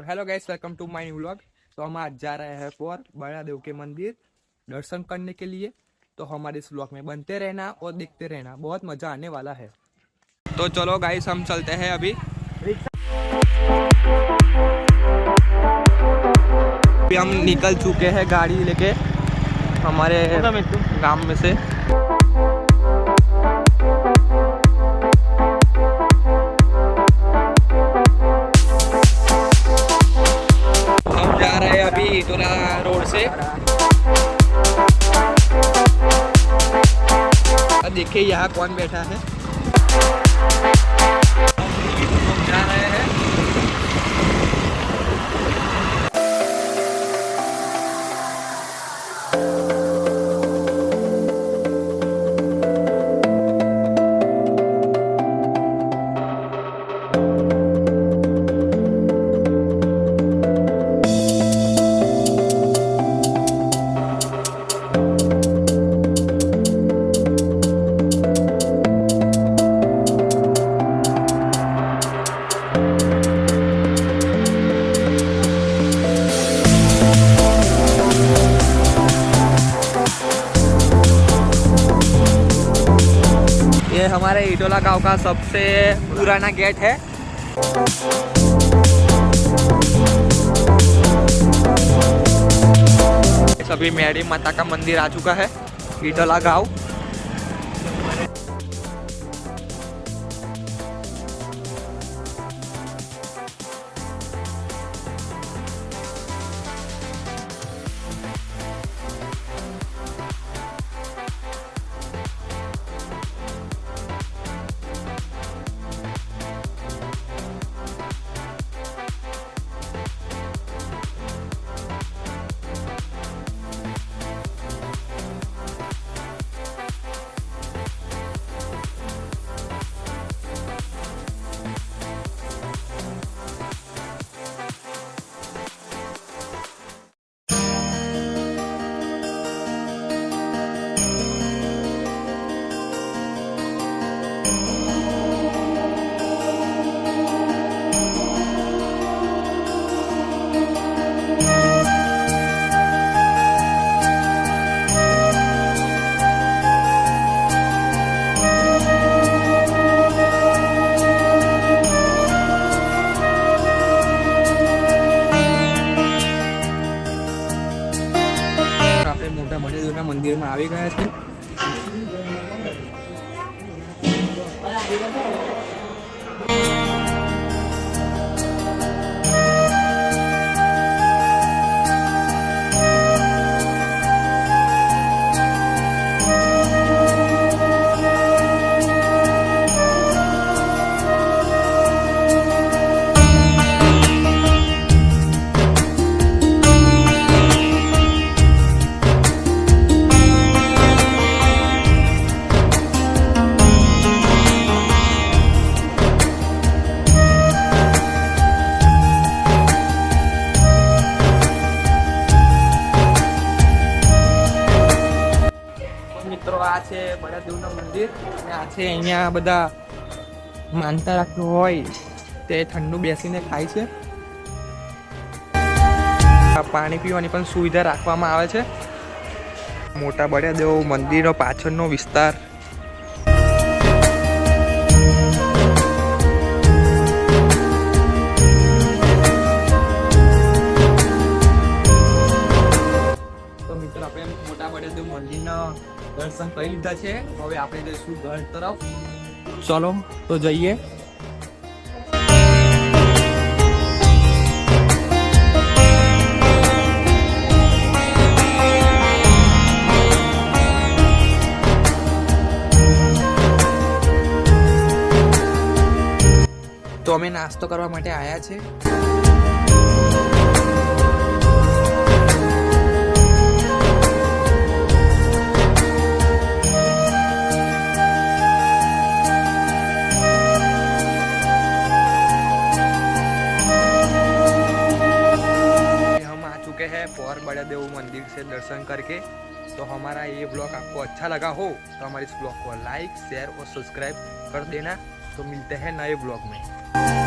Hello guys, welcome to my new vlog. तो हम आज जा रहे हैं फॉर बड़ा देव के मंदिर दर्शन करने के लिए। तो हमारे इस व्लॉग में बनते रहना और देखते रहना, बहुत मजा आने वाला है। तो चलो गाइस, हम चलते हैं अभी। हम निकल चुके हैं गाड़ी लेके हमारे गांव में से। हम जा रहे हैं अभी इटोला रोड से। देखिए यहाँ कौन बैठा है। हम जा रहे हैं। ये हमारे इटोला गांव का सबसे पुराना गेट है। सभी मेरी माता का मंदिर आ चुका है इटोला गांव। મોટા બળદેવના મંદિરમાં આવી ગયા છે। મિત્રો આ છે બળદેવનું મંદિર અને આ છે અહીંયા બધા માનતા રાખ્યું હોય તે ઠંડુ બેસીને ખાય છે। પાણી પીવાની પણ સુવિધા રાખવામાં આવે છે। મોટા બળદેવ મંદિરનો પાછળનો વિસ્તાર। તો મિત્રો આપણે મોટા બળદેવ મંદિરના દર્શન કરી લીધા છે। હવે આપણે જઈશું ઘર તરફ। ચલો તો જઈએ। તો અમે નાસ્તો કરવા માટે આવ્યા છે। है फॉर बड़देव मंदिर से दर्शन करके। तो हमारा ये ब्लॉग आपको अच्छा लगा हो तो हमारे इस ब्लॉग को लाइक शेयर और सब्सक्राइब कर देना। तो मिलते हैं नए ब्लॉग में।